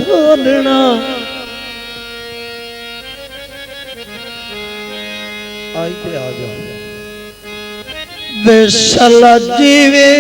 ढोलना आई पे आ जाओ बेसल जीवे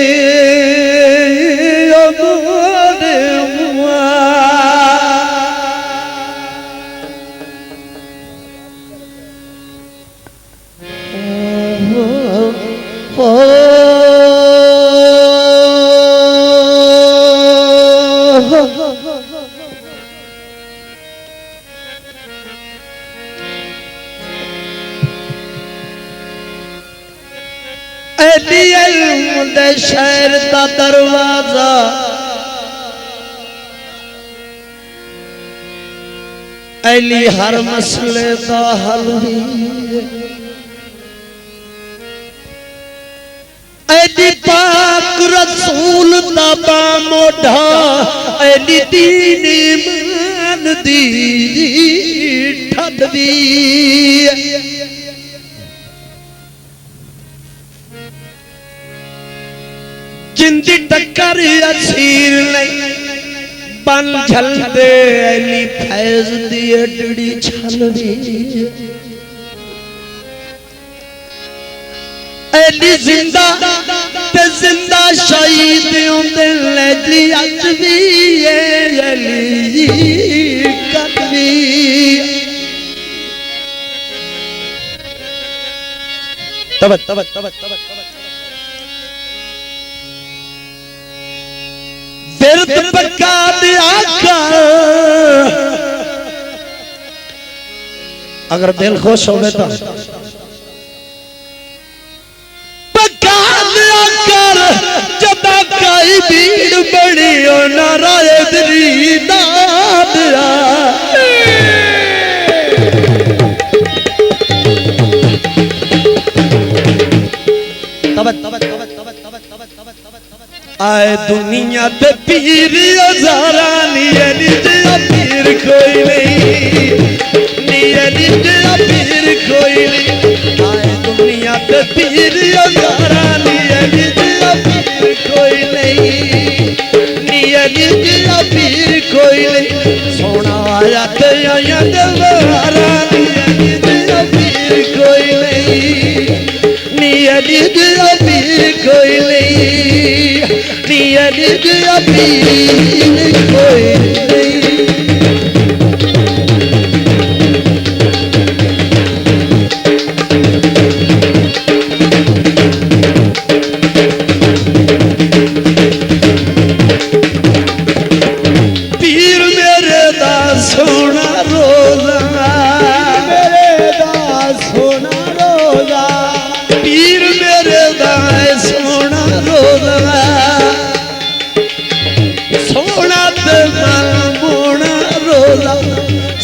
शहर का दरवाजा अली हर मसले का हल अली पाक रसूल दा मोढ़ा अली दीन ईमान दी ठंडी जिंदी टक्कर असीर नहीं बन झलदे अली फैज दी अडड़ी छलदी अली जिंदा ते जिंदा शहीद होंदे अली अज भी अली कभी तब तब तब तब बिरद पक्का दिया कर अगर दिल खुश हो तो पक्का दिया कर जब कई भीड़ बड़ी हो नाराय दरी दादरा तब तब तब आए दुनिया ते पीर हजारा नी पीर कोई नहीं नी पीर कोई नहीं आए दुनिया ते पीर हजारा नी पीर कोई नहीं नी पीर कोई नहीं सोना आया ते आया दवारा नी पीर कोई नहीं नी पीर कोई नहीं पीर कोई नहीं पीर मेरे दा सोना रोजा मेरे दा सोना रोजा पीर मेरे दा सोना रोजा सोना ते मल मोना रोला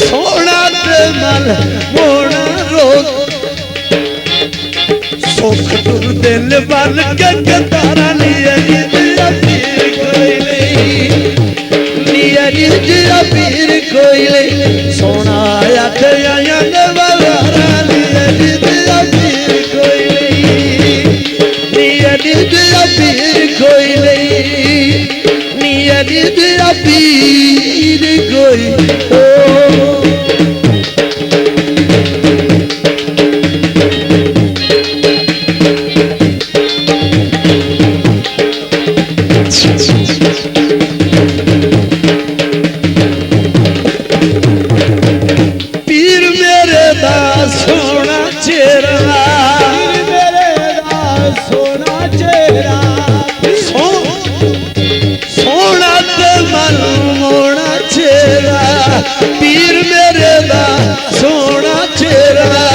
सोना ते मल मोना रोला सुख तुर दिल बन के कतारा लिया पीर कोई नहीं लिया पीर कोई नहीं सोना आया ते आया नवारा लिया पीर कोई नहीं लिया पीर कोई नहीं दिया पीर कोई पीर मेरे दा सोना चेहरा मेरे दा सोना चेहरा सोना ते मन मोना चेहरा पीर मेरे दा सोना चेहरा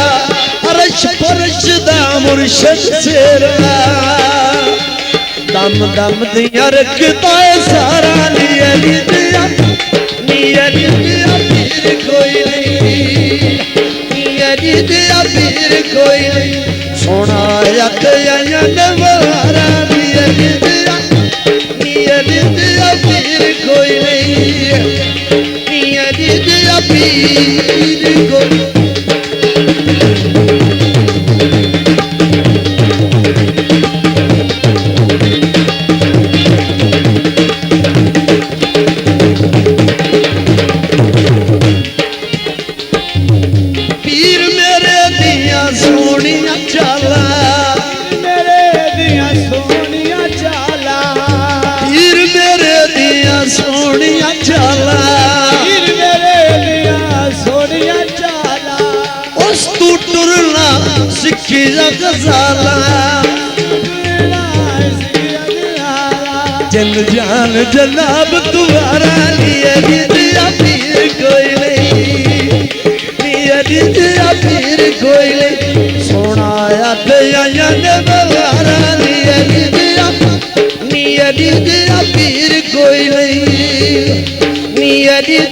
अरश फरश दा मुर्शद चेहरा दम दम दिया रखता है सारा निया दिया पीर कोई नहीं दिया पीर कोई नहीं सोना यक आया नवारा निया दिया पीर कोई नहीं दिया पीर कोई गजाला जन जान जनाब तुम्हारा लिया दिया पीर कोई नहीं, लिया दिया पीर कोई नहीं, सोना याद आया ने बवारा लिया दिया पीर कोई नहीं, लिया दिया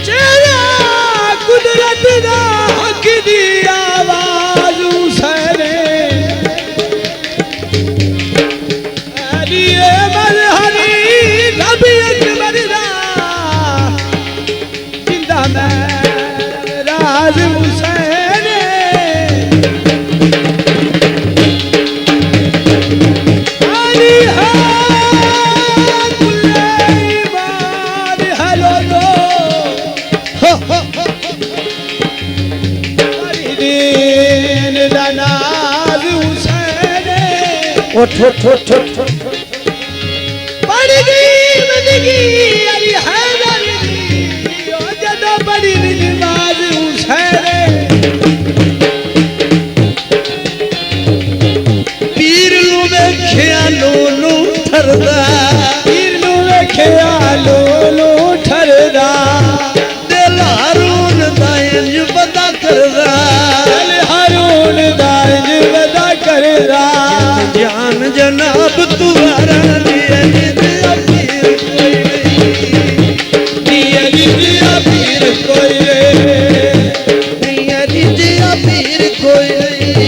चेहरा कुदरत दा हक दी आवाज सरे अरिए मरहरी नबी अकबर दा जिंदा मैं राज हुसैन अली है बड़ी जिंदगी अली हैदर दी ओ जदों बड़ी नमाज हुसैन पीर नू वेखिया लोलू ठरदा, पीर नू वेखिया लोलू ठरदा, दिल हारून दा इंज पता करदा, दिल हारून दा इंज पता करदा, जान जनाब तुम्हारा लिया दिया पीर कोई नहीं, लिया दिया पीर कोई नहीं, लिया दिया पीर कोई नहीं,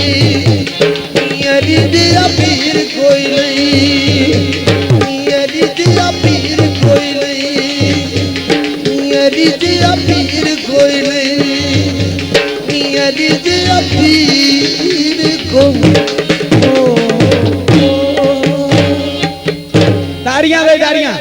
लिया दिया पीर कोई नहीं, लिया दिया पीर कोई नहीं, लिया दिया पीर कोई नहीं, लिया दिया पीर कोई दारियां वे दारियां